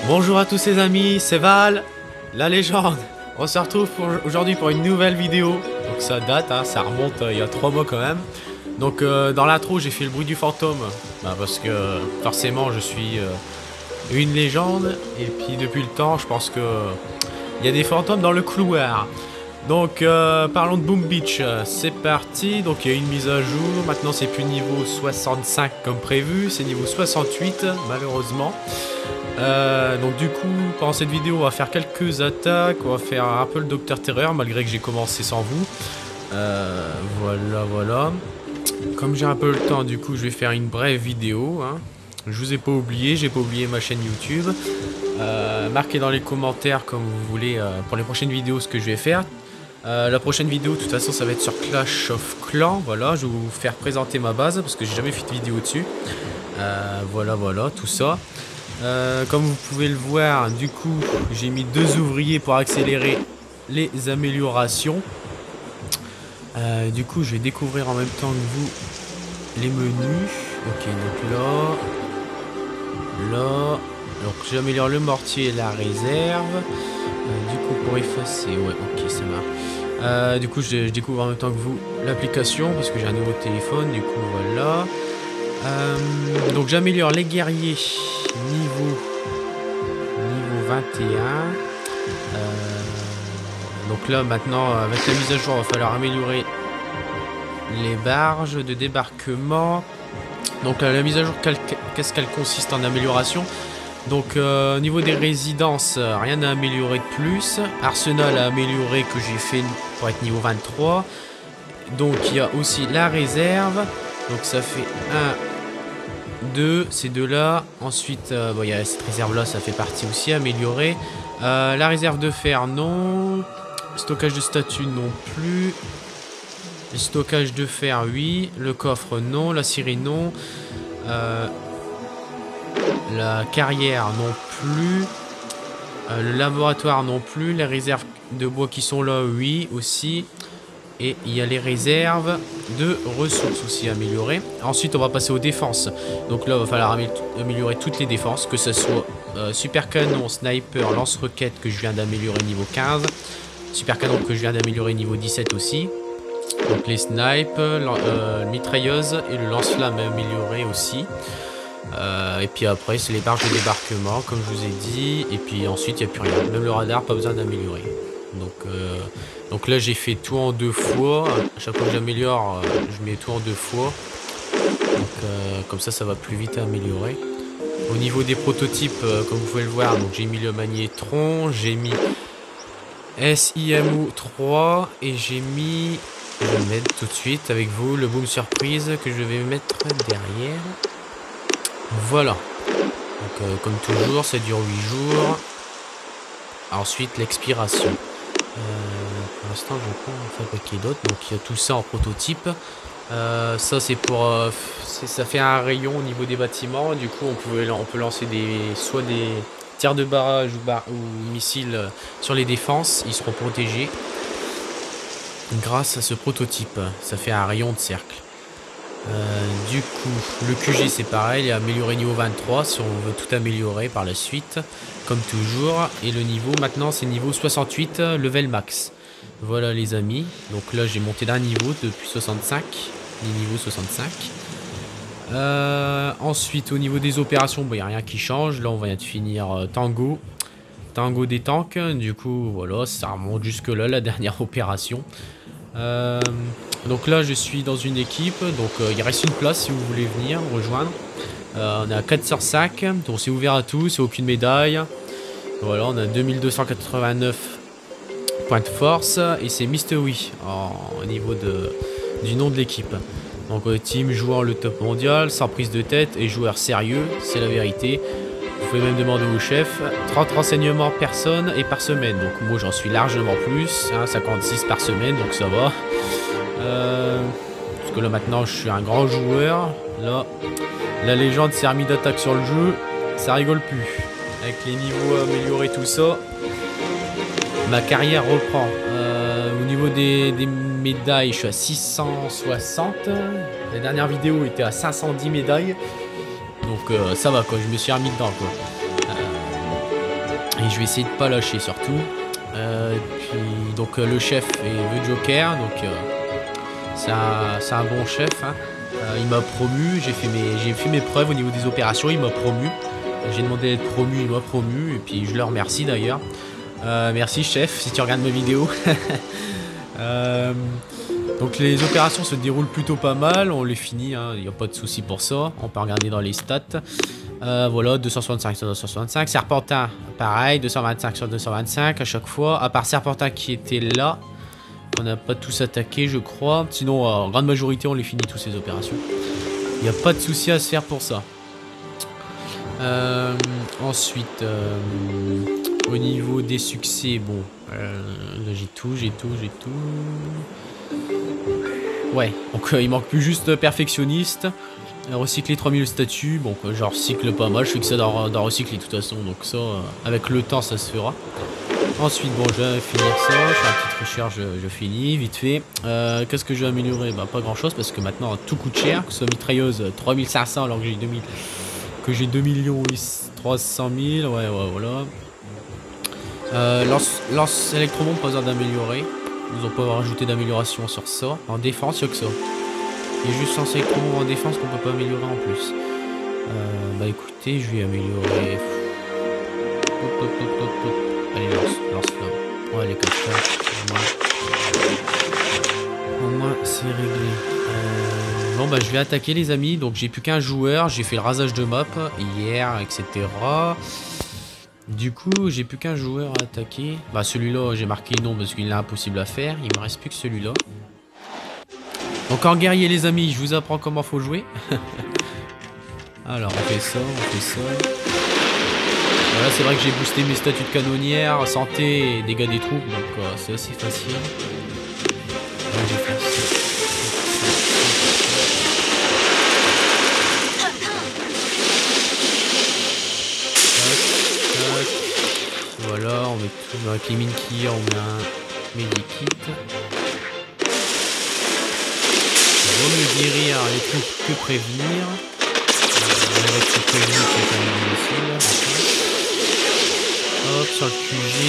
Bonjour à tous les amis, c'est Val, la légende. On se retrouve aujourd'hui pour une nouvelle vidéo. Donc ça date, hein, ça remonte il y a 3 mois quand même. Donc dans l'intro j'ai fait le bruit du fantôme. Parce que forcément je suis une légende. Et puis depuis le temps je pense que il y a des fantômes dans le couloir. Donc parlons de Boom Beach, c'est parti. Donc il y a une mise à jour, maintenant c'est plus niveau 65 comme prévu, c'est niveau 68 malheureusement. Donc du coup pendant cette vidéo on va faire quelques attaques, on va faire un peu le Docteur Terreur malgré que j'ai commencé sans vous. Voilà. Comme j'ai un peu le temps du coup je vais faire une brève vidéo, hein. Je vous ai pas oublié, j'ai pas oublié ma chaîne YouTube. Marquez dans les commentaires comme vous voulez pour les prochaines vidéos ce que je vais faire. La prochaine vidéo de toute façon ça va être sur Clash of Clans. Voilà, je vais vous faire présenter ma base parce que j'ai jamais fait de vidéo dessus. Voilà tout ça. Comme vous pouvez le voir, du coup j'ai mis 2 ouvriers pour accélérer les améliorations. Du coup je vais découvrir en même temps que vous les menus. Ok, donc là donc j'améliore le mortier et la réserve. Du coup pour effacer, ouais, ok, ça marche. Du coup je découvre en même temps que vous l'application parce que j'ai un nouveau téléphone. Du coup voilà. Donc j'améliore les guerriers niveau 21. Donc là maintenant avec la mise à jour il va falloir améliorer les barges de débarquement. Donc la mise à jour qu'est-ce qu'elle consiste en amélioration? Donc au niveau des résidences, rien à améliorer de plus. Arsenal à améliorer que j'ai fait pour être niveau 23. Donc il y a aussi la réserve. Donc ça fait 2, ces deux là. Ensuite bon, il y a cette réserve là, ça fait partie aussi améliorée. La réserve de fer non. Stockage de statue non plus. Le stockage de fer oui. Le coffre non. La scierie non. La carrière non plus. Le laboratoire non plus. Les réserves de bois qui sont là oui aussi. Et il y a les réserves de ressources aussi améliorées. Ensuite on va passer aux défenses. Donc là il va falloir améliorer toutes les défenses. Que ce soit super canon, sniper, lance-roquette que je viens d'améliorer niveau 15. Super canon que je viens d'améliorer niveau 17 aussi. Donc les snipes, mitrailleuse et le lance-flamme amélioré aussi. Et puis après c'est les barges de débarquement comme je vous ai dit. Et puis ensuite il n'y a plus rien. Même le radar pas besoin d'améliorer. Donc là j'ai fait tout en 2 fois. À chaque fois que j'améliore je mets tout en 2 fois. Donc comme ça va plus vite à améliorer. Au niveau des prototypes comme vous pouvez le voir, donc j'ai mis le magnétron, j'ai mis SIMO 3 et j'ai mis, je vais mettre tout de suite avec vous le boom surprise que je vais mettre derrière. Voilà. Donc comme toujours ça dure 8 jours. Ensuite l'expiration. Pour l'instant je vais pas en fabriquer d'autres. Donc il y a tout ça en prototype. Ça c'est pour ça fait un rayon au niveau des bâtiments. Du coup on peut lancer soit des tirs de barrage ou missiles sur les défenses. Ils seront protégés grâce à ce prototype. Ça fait un rayon de cercle. Du coup le QG c'est pareil, il est amélioré niveau 23 si on veut tout améliorer par la suite comme toujours. Et le niveau maintenant c'est niveau 68 level max. Voilà les amis, donc là j'ai monté d'un niveau depuis 65, niveau 65. Ensuite au niveau des opérations, il n'y a rien qui change. Là on vient de finir Tango des tanks. Du coup voilà, ça remonte jusque là la dernière opération. Donc là je suis dans une équipe. Donc il reste une place si vous voulez venir rejoindre. On est à 4 sur 5. Donc c'est ouvert à tous, c'est aucune médaille. Voilà, on a 2289 points de force. Et c'est Mystery au niveau du nom de l'équipe. Donc team jouant le top mondial, sans prise de tête et joueur sérieux, c'est la vérité. Vous pouvez même demander au chef. 30 renseignements personne et par semaine. Donc moi j'en suis largement plus, hein, 56 par semaine, donc ça va. Parce que là maintenant je suis un grand joueur. Là, la légende s'est remis d'attaque sur le jeu. Ça rigole plus. Avec les niveaux améliorés, tout ça. Ma carrière reprend. Au niveau des médailles, je suis à 660. La dernière vidéo était à 510 médailles. Donc ça va quoi, je me suis remis dedans quoi. Et je vais essayer de pas lâcher surtout. Puis donc le chef est The Joker, donc c'est un bon chef. Hein. Il m'a promu, j'ai fait mes preuves au niveau des opérations, il m'a promu. J'ai demandé d'être promu, il m'a promu, et puis je le remercie d'ailleurs. Merci chef, si tu regardes mes vidéos. Donc les opérations se déroulent plutôt pas mal, on les finit, il n'y a pas de souci pour ça. On peut regarder dans les stats. Voilà, 265 sur 265. Serpentin, pareil, 225 sur 225 à chaque fois. À part Serpentin qui était là, on n'a pas tous attaqué, je crois. Sinon, en grande majorité, on les finit tous ces opérations. Il n'y a pas de souci à se faire pour ça. Ensuite, au niveau des succès, bon, là j'ai tout. Ouais, donc il manque plus juste perfectionniste. Recycler 3000 statues, bon je recycle pas mal, je fais que ça d'en recycler de toute façon, donc ça, avec le temps ça se fera. Ensuite, bon, je vais finir ça, je fais une petite recherche, je finis, vite fait. Qu'est-ce que je vais améliorer? Bah pas grand chose, parce que maintenant tout coûte cher, que ce soit mitrailleuse 3500 alors que j'ai 2000, que j'ai 2 300 000, ouais, voilà. Lance électrobombe, pas besoin d'améliorer. Ils ont pas rajouté d'amélioration sur ça. En défense, il n'y a que ça. Il y a juste censé être en défense qu'on peut pas améliorer en plus. Bah écoutez, je vais améliorer. Allez, lance-flamme. Ouais, les 4 au moins c'est réglé. Bon bah je vais attaquer les amis. Donc j'ai plus qu'un joueur. J'ai fait le rasage de map hier, etc. Du coup, j'ai plus qu'un joueur à attaquer. Bah celui-là, j'ai marqué non parce qu'il est impossible à faire. Il me reste plus que celui-là. Donc en guerrier les amis, je vous apprends comment faut jouer. Alors on fait ça. Voilà, c'est vrai que j'ai boosté mes statuts de canonnière, santé et dégâts des troupes, donc c'est assez facile. Là, j'ai fait ça. Voilà, on met tout avec les mines qui on met un medikit. Vaut mieux guérir les troupes que prévenir. Avec ce prévenir, c'est quand même difficile. Hop, sur le QG.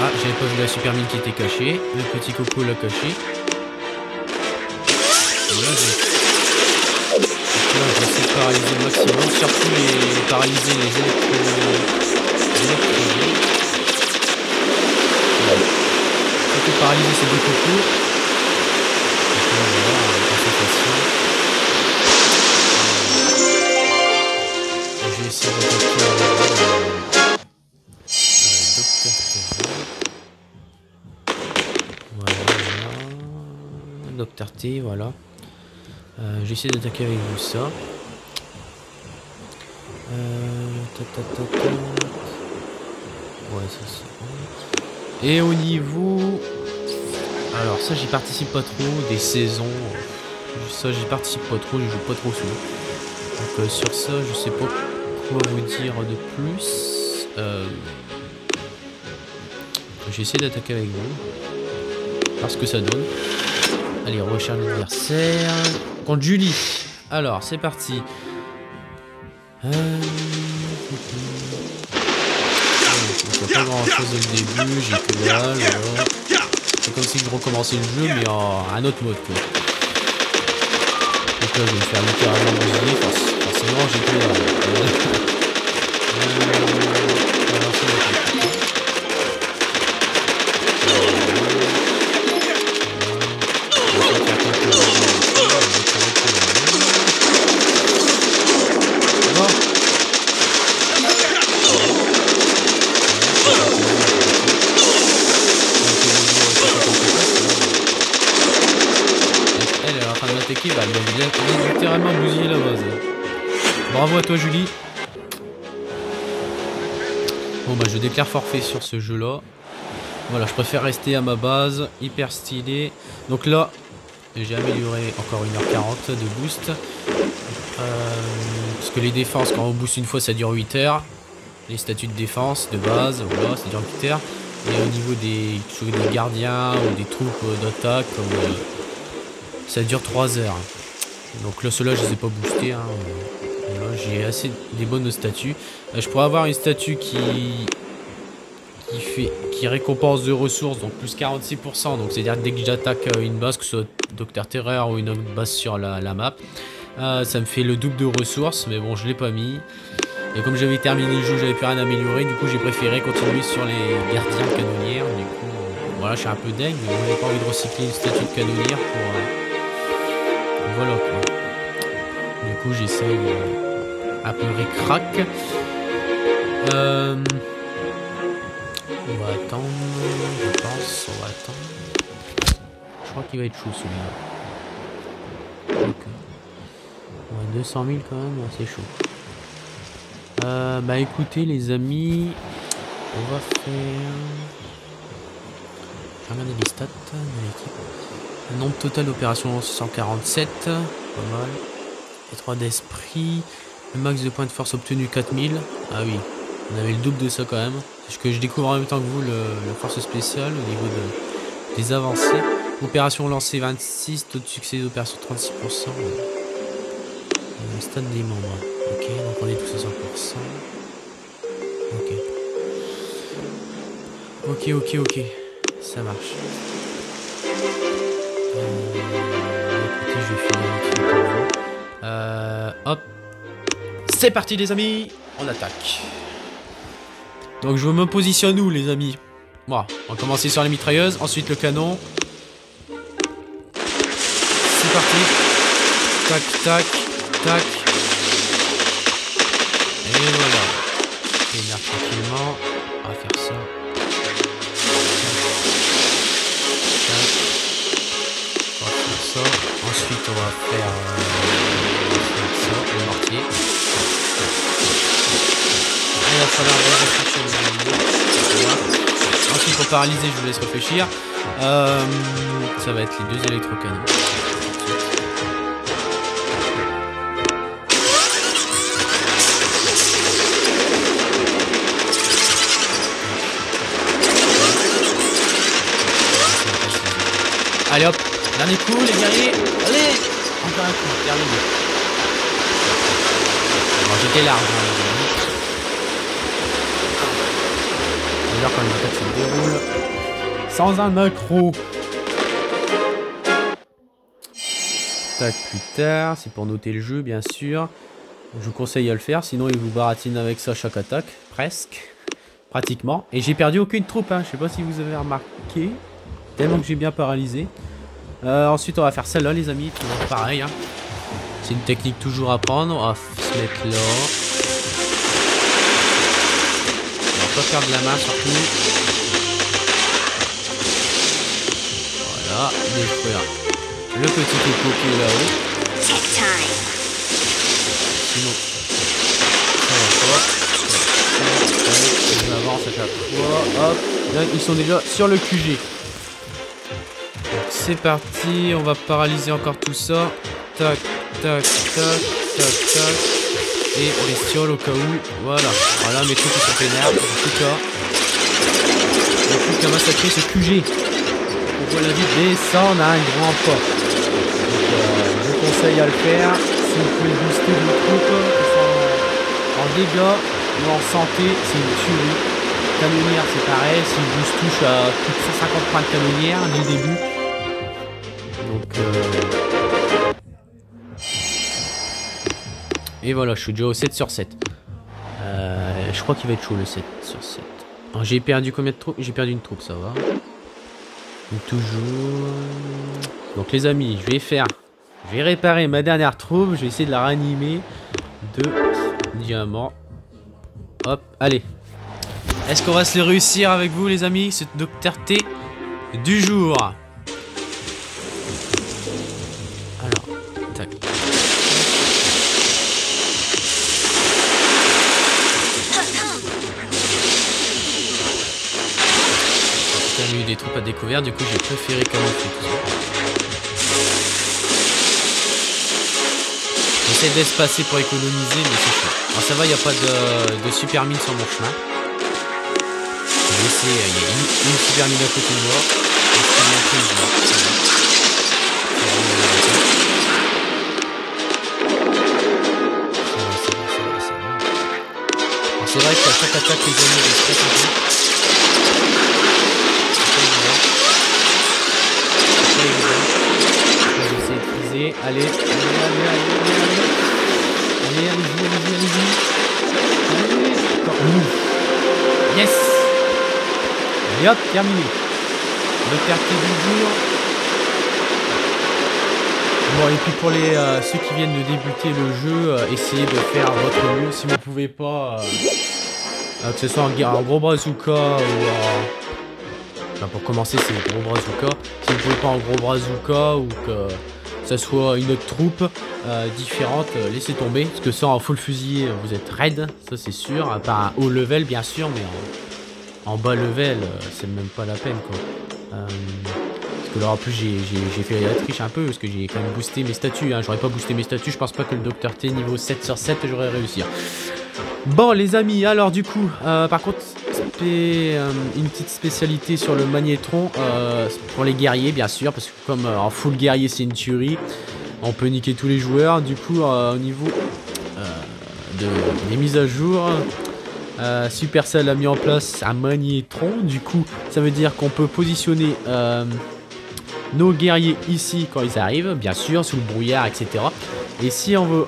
Ah, j'avais pas vu la super mine qui était cachée. Le petit coco l'a caché. Voilà, je vais essayer de paralyser le maximum. Surtout les paralyser les électro. Surtout paralyser ces deux cocos. Je vais essayer d'attaquer Docteur T, voilà. J'essaie d'attaquer avec vous ça. Ouais, ça. Et au niveau... Alors ça j'y participe pas trop, des saisons, ça j'y participe pas trop, je joue pas trop souvent. Donc sur ça je sais pas quoi vous dire de plus. J'ai essayé d'attaquer avec vous, parce que ça donne. Allez, recherche l'adversaire, contre Julie. Alors c'est parti. Il n'y a pas grand chose dès le début, j'ai que dalle, voilà. C'est comme si je recommençais le jeu, mais en un autre mode, quoi. Donc là, je vais me faire littéralement bousiller, forcément, j'ai que dalle. Bah, elle a littéralement bousillé la base. Bravo à toi Julie. Bon bah je déclare forfait sur ce jeu là. Voilà, je préfère rester à ma base. Hyper stylé. Donc là j'ai amélioré encore 1h40 de boost. Parce que les défenses quand on booste une fois ça dure 8 heures. Les statuts de défense de base, voilà, ça dure 8 heures. Et au niveau des gardiens ou des troupes d'attaque comme ça dure 3 heures. Donc là, ceux-là, je les ai pas boostés. Hein. Là, J'ai assez des bonnes statues. Je pourrais avoir une statue qui récompense de ressources, donc plus 46%. Donc c'est-à-dire dès que j'attaque une base, que ce soit Docteur Terreur ou une autre base sur la map, ça me fait le double de ressources. Mais bon, je l'ai pas mis. Et comme j'avais terminé le jeu, j'avais plus rien à améliorer. Du coup, j'ai préféré continuer sur les gardiens canonnières. Du coup, voilà, je suis un peu dingue, mais j'ai pas envie de recycler une statue de canonnière pour voilà quoi. Du coup, j'essaye un peu ric-rac. On va attendre, je pense, on va attendre. Je crois qu'il va être chaud celui-là. Donc, ouais, 200 000 quand même, c'est chaud. Bah écoutez les amis, on va faire... Je vais regarder les stats de l'équipe. Le nombre total d'opérations 147, pas mal. Les 3 d'esprit, le max de points de force obtenu 4000. Ah oui, on avait le double de ça quand même. Parce que je découvre en même temps que vous la force spéciale au niveau des avancées. Opération lancée 26, taux de succès d'opération 36%. Le stade des membres. Ok, donc on est tous à 100%. Ok. Ça marche. Écoutez, je vais finir vite fait pour vous. Hop. C'est parti les amis. On attaque. Donc je me positionne où les amis? Bon, on va commencer sur les mitrailleuses, ensuite le canon. C'est parti. Tac, tac, tac. Et voilà. Je énerve tranquillement. On va faire ça. Tac. On va faire ça. Ensuite on va faire ça, le mortier. Il va falloir réfléchir les amis. Ensuite pour paralyser je vous laisse réfléchir. Ça va être les 2 électrocanons. Allez hop, dernier coup les guerriers. Allez, encore un coup, terminé. Bon, j'étais large. D'ailleurs quand les attaques se déroulent sans un accro. Tac, plus tard, c'est pour noter le jeu bien sûr. Je vous conseille à le faire, sinon il vous baratine avec ça chaque attaque, presque, pratiquement. Et j'ai perdu aucune troupe, hein. Je sais pas si vous avez remarqué, tellement que j'ai bien paralysé. Ensuite on va faire celle-là les amis, toujours pareil. Hein. C'est une technique toujours à prendre, on va se mettre là. On va pas faire de la main surtout. Voilà, détruire le petit coco qui est là-haut. Sinon, on avance à chaque fois. Hop, là ils sont déjà sur le QG. C'est parti, on va paralyser encore tout ça. Tac, tac, tac, tac, tac. Et bestiole au cas où. Voilà, voilà mes trucs qui sont pénères. En tout cas, il n'y a plus qu'à massacrer ce QG. On voit la vie descendre à un grand pas. Donc, je vous conseille à le faire. Si vous pouvez booster vos troupes qui sont en dégâts ou en santé, c'est une tuerie. Canonnière, c'est pareil. Si le boost touche à plus de 150 points de canonnière dès le début. Donc, et voilà, je suis déjà au 7 sur 7. Je crois qu'il va être chaud le 7 sur 7. J'ai perdu combien de troupes? J'ai perdu une troupe, ça va. Donc, toujours. Donc les amis, je vais réparer ma dernière troupe. Je vais essayer de la ranimer de diamants. Hop, allez. Est-ce qu'on va se le réussir avec vous les amis? Ce Docteur T du jour. Alors, tac. Il y a eu des troupes à découvert, du coup j'ai préféré camoufler tout ça. J'essaie d'espacer pour économiser, mais c'est chaud. Alors ça va, il n'y a pas de super mine sur mon chemin. J'ai laissé, il y a une super mine à côté de moi. Et je peux montrer le joueur. Ça va, c'est vrai qu'à chaque attaque, les amis, je stresse un peu. J'essaie de friser. Allez, allez. Yes. Et hop, terminé. Le quartier du jour. Bon, et puis pour les ceux qui viennent de débuter le jeu, essayez de faire votre mieux. Si vous pouvez pas, que ce soit un gros bazooka ou enfin, pour commencer c'est un gros bazooka. Si vous pouvez pas un gros bazooka ou que ça soit une autre troupe différente, laissez tomber. Parce que ça en full fusil, vous êtes raide, ça c'est sûr. À part un haut level bien sûr, mais en bas level, c'est même pas la peine quoi. Parce que là en plus j'ai fait la triche un peu parce que j'ai quand même boosté mes statuts, hein. J'aurais pas boosté mes statuts, je pense pas que le Dr T niveau 7 sur 7 j'aurais réussi. Bon les amis, alors du coup par contre c'est une petite spécialité sur le magnétron pour les guerriers bien sûr, parce que comme en full guerrier c'est une tuerie, on peut niquer tous les joueurs. Du coup au niveau des mises à jour, Supercell a mis en place un magnétron. Du coup ça veut dire qu'on peut positionner nos guerriers ici quand ils arrivent, bien sûr sous le brouillard etc. Et si on veut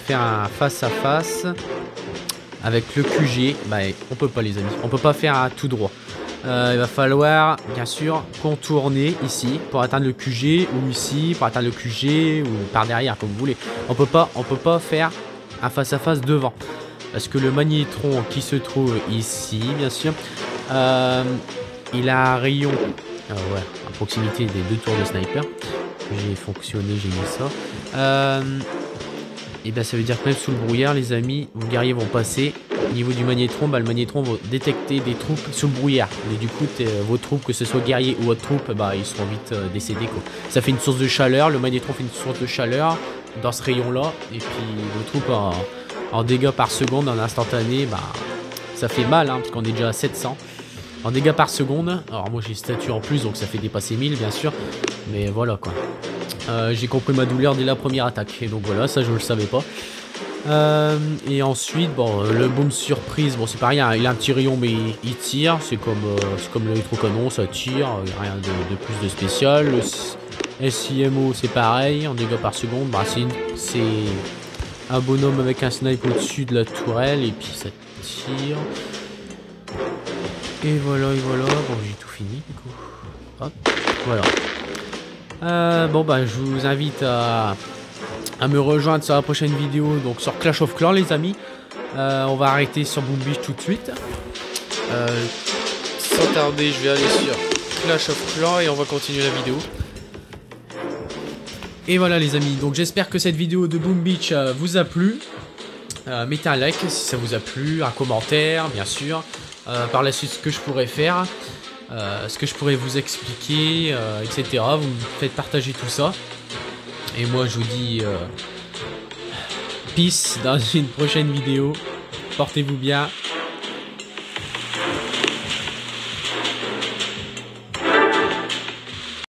faire un face à face avec le QG, bah on peut pas les amis, on peut pas faire un tout droit. Il va falloir bien sûr contourner ici pour atteindre le QG, ou ici pour atteindre le QG, ou par derrière comme vous voulez. On peut pas faire un face à face devant, parce que le magnétron qui se trouve ici bien sûr, il a un rayon ouais, à proximité des deux tours de sniper. J'ai fonctionné, j'ai mis ça. Et ben ça veut dire que même sous le brouillard les amis, vos guerriers vont passer. Au niveau du magnétron, bah, le magnétron va détecter des troupes sous le brouillard. Et du coup vos troupes, que ce soit guerriers ou autres troupes, bah, ils seront vite décédés quoi. Ça fait une source de chaleur, le magnétron fait une source de chaleur dans ce rayon là. Et puis vos troupes en dégâts par seconde, en instantané, bah, ça fait mal hein, parce qu'on est déjà à 700 en dégâts par seconde. Alors moi j'ai statut en plus donc ça fait dépasser 1000 bien sûr. Mais voilà quoi. J'ai compris ma douleur dès la première attaque. Et donc voilà, ça je le savais pas. Et ensuite, bon, le boom surprise, bon c'est pareil, hein, il a un petit rayon mais il tire. C'est comme l'électrocanon, ça tire, il n'y a rien de plus de spécial. Le SIMO c'est pareil, en dégâts par seconde, bah, c'est un bonhomme avec un snipe au-dessus de la tourelle et puis ça tire. Et voilà, bon j'ai tout fini du coup. Hop, voilà. Bon bah je vous invite à me rejoindre sur la prochaine vidéo, donc sur Clash of Clans les amis. On va arrêter sur Boom Beach tout de suite. Sans tarder je vais aller sur Clash of Clans et on va continuer la vidéo. Et voilà les amis, donc j'espère que cette vidéo de Boom Beach vous a plu. Mettez un like si ça vous a plu, un commentaire bien sûr. Par la suite ce que je pourrais faire, ce que je pourrais vous expliquer, etc. Vous me faites partager tout ça. Et moi je vous dis peace dans une prochaine vidéo. Portez-vous bien.